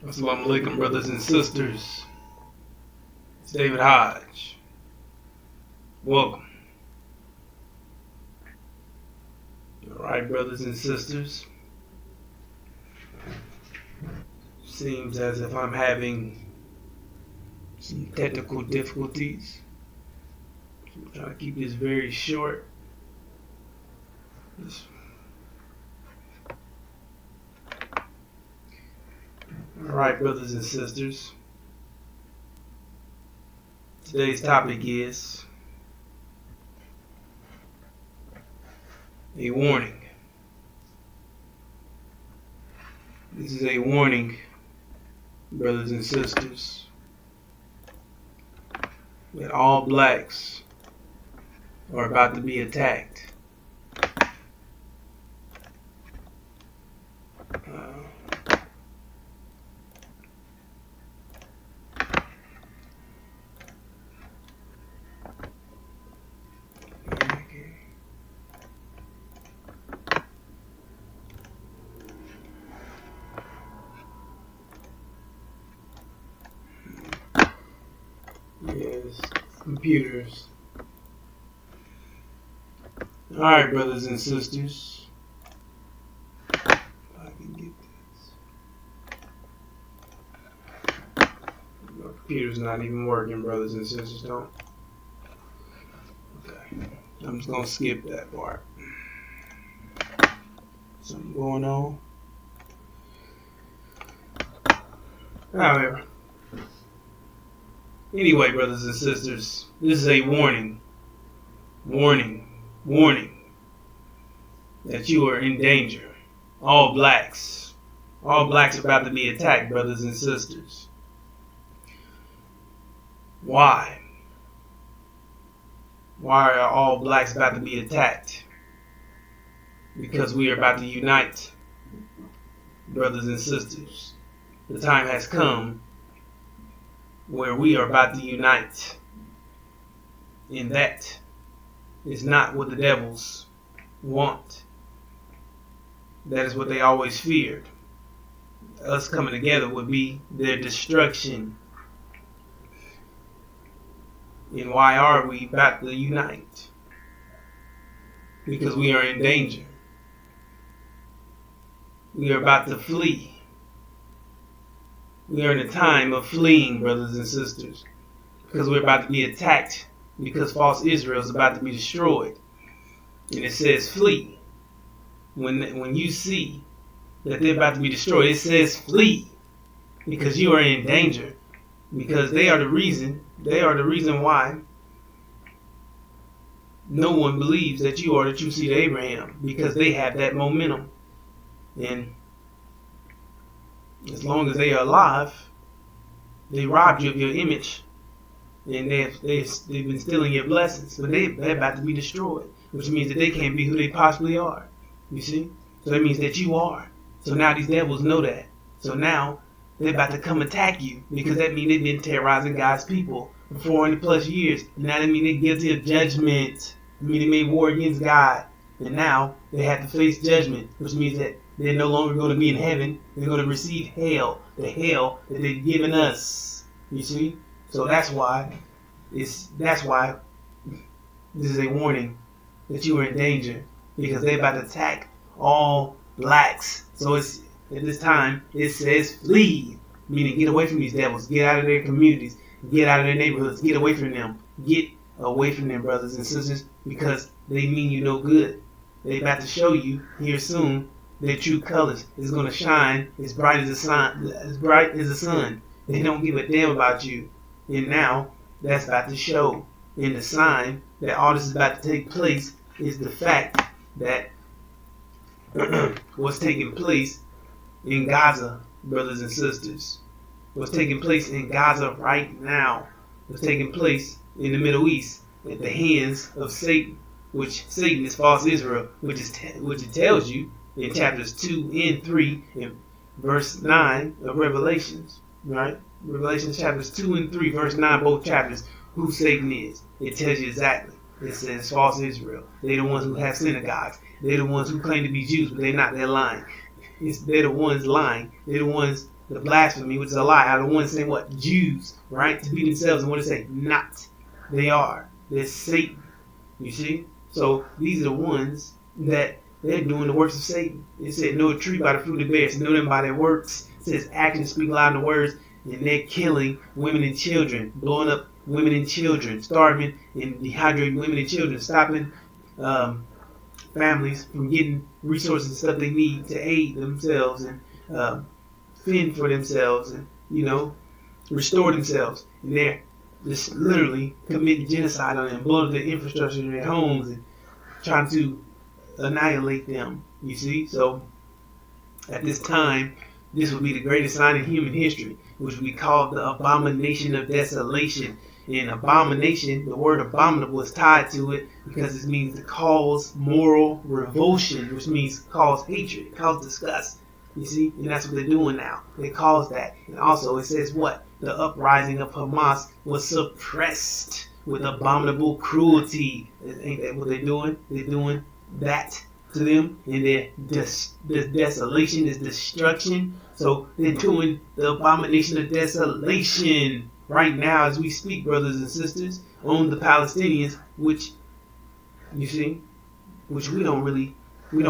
Assalamu alaikum, brothers and sisters. It's David Hodge. Welcome. Alright, brothers and sisters. Seems as if I'm having some technical difficulties. I'm trying to keep this very short. Alright, brothers and sisters. Today's topic is a warning. This is a warning, brothers and sisters, that all blacks are about to be attacked. Yes, computers. Alright, brothers and sisters. If I can get this. My computer's not even working, brothers and sisters. Don't. Okay. I'm just gonna skip that part. Something going on. However. Anyway, brothers and sisters, this is a warning, that you are in danger. All blacks are about to be attacked, brothers and sisters. Why? Why are all blacks about to be attacked? Because we are about to unite, brothers and sisters. The time has come where we are about to unite. And that is not what the devils want. That is what they always feared. Us coming together would be their destruction. And why are we about to unite? Because we are in danger. We are about to flee. We are in a time of fleeing, brothers and sisters, because we're about to be attacked, because false Israel is about to be destroyed. And it says flee. When you see that they're about to be destroyed, it says flee, because you are in danger, because they are the reason why no one believes that you are the true seed of Abraham, because they have that momentum. And as long as they are alive, they robbed you of your image, and they've been stealing your blessings. But they're about to be destroyed, which means that they can't be who they possibly are. You see? So that means that you are. So now these devils know that. So now they're about to come attack you, because that means they've been terrorizing God's people for 400 plus years. And now that means they're guilty of judgment. I mean, they made war against God, and now they have to face judgment, which means that they're no longer going to be in heaven. They're going to receive hell, the hell that they've given us. You see? So that's why this is a warning that you are in danger, because they're about to attack all blacks. So it's at this time it says flee, meaning get away from these devils, get out of their communities, get out of their neighborhoods, get away from them, get away from them, brothers and sisters, because they mean you no good. They're about to show you here soon their true colors is going to shine as bright as the sun. They don't give a damn about you. And now that's about to show. And the sign that all this is about to take place is the fact that what's taking place in Gaza, brothers and sisters, what's taking place in Gaza right now, what's taking place in the Middle East at the hands of Satan, which Satan is false Israel, which it tells you in chapters 2 and 3 and verse 9 of Revelations, right? Revelations chapters 2 and 3, verse 9, both chapters, who Satan is. It tells you exactly. It says false Israel. They're the ones who have synagogues. They're the ones who claim to be Jews, but they're not. They're lying. They're the ones lying. They're the ones the blasphemy, which is a lie, out of the ones saying what? Jews, right? To be themselves, and what does it say? Not. They are. They're Satan. You see? So these are the ones that they're doing the works of Satan. It said, know a tree by the fruit it bears, know them by their works. It says, actions speak louder than words, and they're killing women and children, blowing up women and children, starving and dehydrating women and children, stopping families from getting resources and stuff they need to aid themselves and fend for themselves and, restore themselves. And they're just literally committing genocide on them, blowing up their infrastructure in their homes and trying to annihilate them. You see? So at this time, this would be the greatest sign in human history, which we call the abomination of desolation. And abomination, the word abominable is tied to it because it means to cause moral revulsion, which means cause hatred, cause disgust. You see? And that's what they're doing now. They cause that. And also it says what? The uprising of Hamas was suppressed with abominable cruelty. Ain't that what they're doing? They're doing that to them, and their desolation is destruction. So they're doing the abomination of desolation right now as we speak, brothers and sisters, on the Palestinians, which you see, which we don't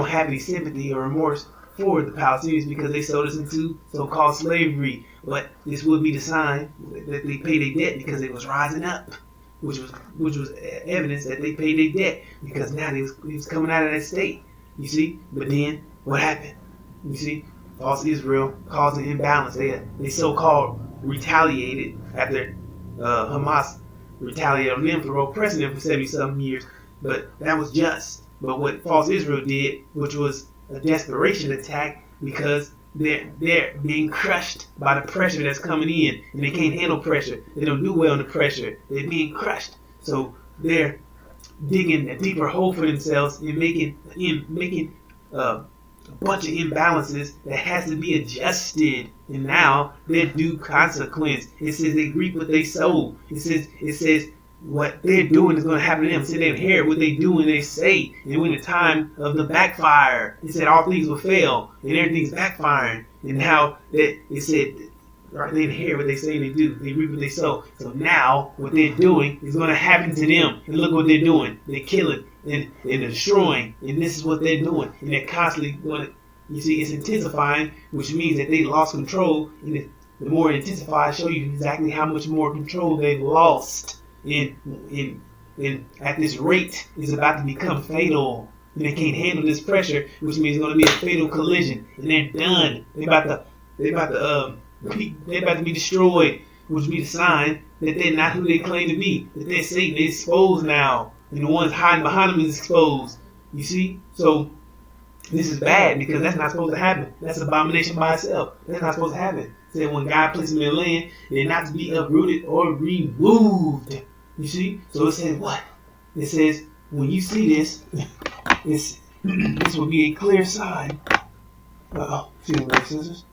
have any sympathy or remorse for the Palestinians because they sold us into so-called slavery. But this would be the sign that they paid their debt because it was rising up, which was evidence that they paid their debt because now they was coming out of that state. You see, but then what happened? You see, false Israel caused an imbalance. They so-called retaliated after Hamas retaliated on them for oppressing them for 70-something years. But that was just. But what false Israel did, which was a desperation attack, because they're being crushed by the pressure that's coming in, and they can't handle pressure. They don't do well under pressure. They're being crushed. So they're digging a deeper hole for themselves and making a bunch of imbalances that has to be adjusted. And now they're due consequence. It says they reap what they sow. It says what they're doing is going to happen to them. It said they inherit what they do and they say. And when the time of the backfire, it said all things will fail and everything's backfiring. And now that it said they inherit what they say and they do. They reap what they sow. So now what they're doing is going to happen to them. And look what they're doing. They're killing and destroying. And this is what they're doing. And they're constantly going to, you see, it's intensifying, which means that they lost control. And the more it intensifies, show you exactly how much more control they've lost. And at this rate, it's about to become fatal. And they can't handle this pressure, which means it's going to be a fatal collision. And they're done. They're about to be destroyed, which would be the sign that they're not who they claim to be. That they're Satan. They're exposed now. And the ones hiding behind them is exposed. You see? So this is bad because that's not supposed to happen. That's abomination by itself. That's not supposed to happen. Say when God places them in land, they're not to be uprooted or removed. You see? So it says what? It says when you see this, this will be a clear sign. Excuse me, my sisters.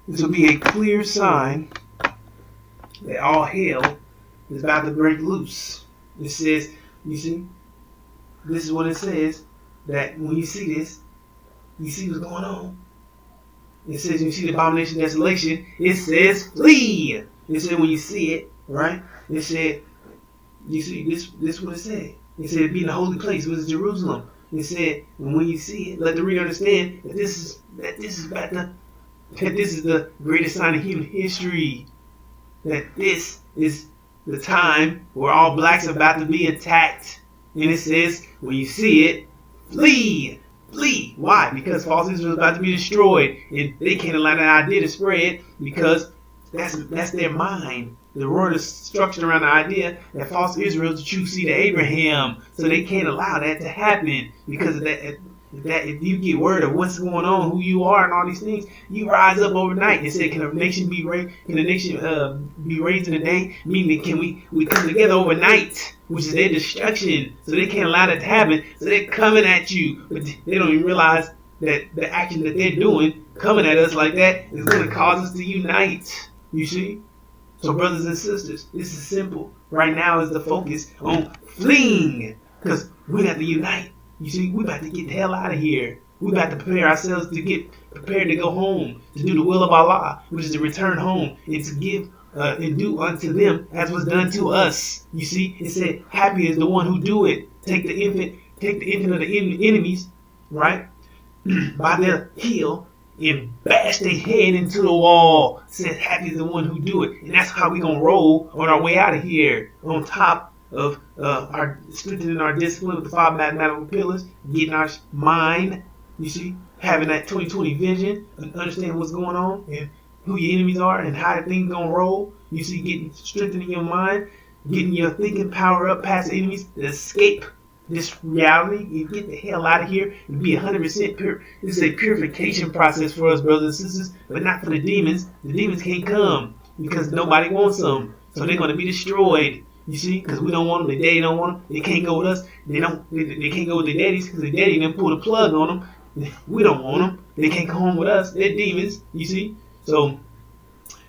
This will be a clear sign that all hell is about to break loose. It says, you see, this is what it says, that when you see this, you see what's going on. It says, you see the abomination of desolation, it says, flee. It said, when you see it, right? It said, you see, this is what it said. It said, be in the holy place, which is Jerusalem. It said, when you see it, let the reader understand that this is the greatest sign of human history. That this is the time where all blacks are about to be attacked. And it says, when you see it, flee. Flee. Why? Because false Israel is about to be destroyed. And they can't allow that idea to spread because that's their mind. The world is structured around the idea that false Israel is the true seed of Abraham. So they can't allow that to happen because of that. If you get word of what's going on, who you are, and all these things, you rise up overnight. It said, "Can a nation be raised? Can a nation be raised in a day?" Meaning, can we come together overnight, which is their destruction. So they can't allow that to happen. So they're coming at you, but they don't even realize that the action that they're doing, coming at us like that, is going to cause us to unite. You see? So, brothers and sisters, this is simple. Right now is the focus on fleeing, because we have to unite. You see, we about to get the hell out of here. We got to prepare ourselves to get prepared to go home, to do the will of Allah, which is to return home and to give and do unto them as was done to us. You see, it said, happy is the one who do it. Take the infant of the enemies, right, by their heel and bash their head into the wall. It said, happy is the one who do it. And that's how we gonna roll on our way out of here, on top of our strengthening our discipline with the 5 mathematical pillars, getting our mind, you see, having that 2020 vision, and understanding what's going on and who your enemies are and how the thing's gonna roll. You see, strengthening your mind, getting your thinking power up past the enemies to escape this reality. You get the hell out of here and be 100% pure. This is a purification process for us, brothers and sisters, but not for the demons. The demons can't come because nobody wants them, so they're gonna be destroyed. You see, because we don't want them, their daddy don't want them, they can't go with us. They can't go with their daddies because their daddy done pull the plug on them. We don't want them. They can't come home with us. They're demons. You see, so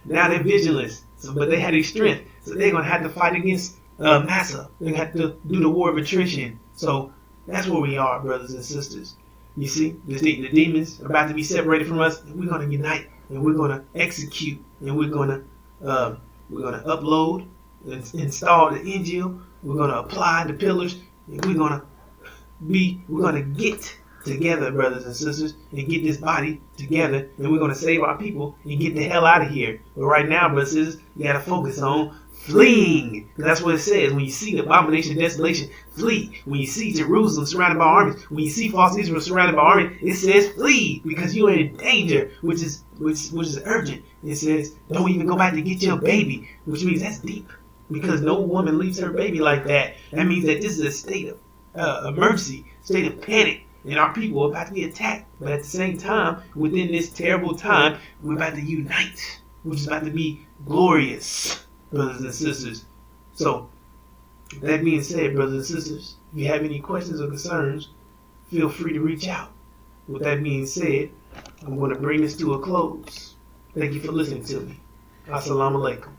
now they're vigilance. So, but they had their strength, so they're gonna have to fight against Massa. They're gonna have to do the war of attrition. So that's where we are, brothers and sisters. You see, the demons are about to be separated from us, and we're gonna unite, and we're gonna execute, and we're gonna upload, and install the Injil. We're gonna apply the pillars, and we're gonna get together, brothers and sisters, and get this body together, and we're going to save our people and get the hell out of here. But right now, brothers and sisters, you got to focus on fleeing. Because that's what it says. When you see the abomination of desolation, flee. When you see Jerusalem surrounded by armies, when you see false Israel surrounded by armies, it says flee, because you are in danger, which is urgent. It says don't even go back to get your baby, which means that's deep, because no woman leaves her baby like that. That means that this is a state of emergency, state of panic. And our people are about to be attacked. But at the same time, within this terrible time, we're about to unite, which is about to be glorious, brothers and sisters. So, that being said, brothers and sisters, if you have any questions or concerns, feel free to reach out. With that being said, I'm going to bring this to a close. Thank you for listening to me. Assalamu alaikum.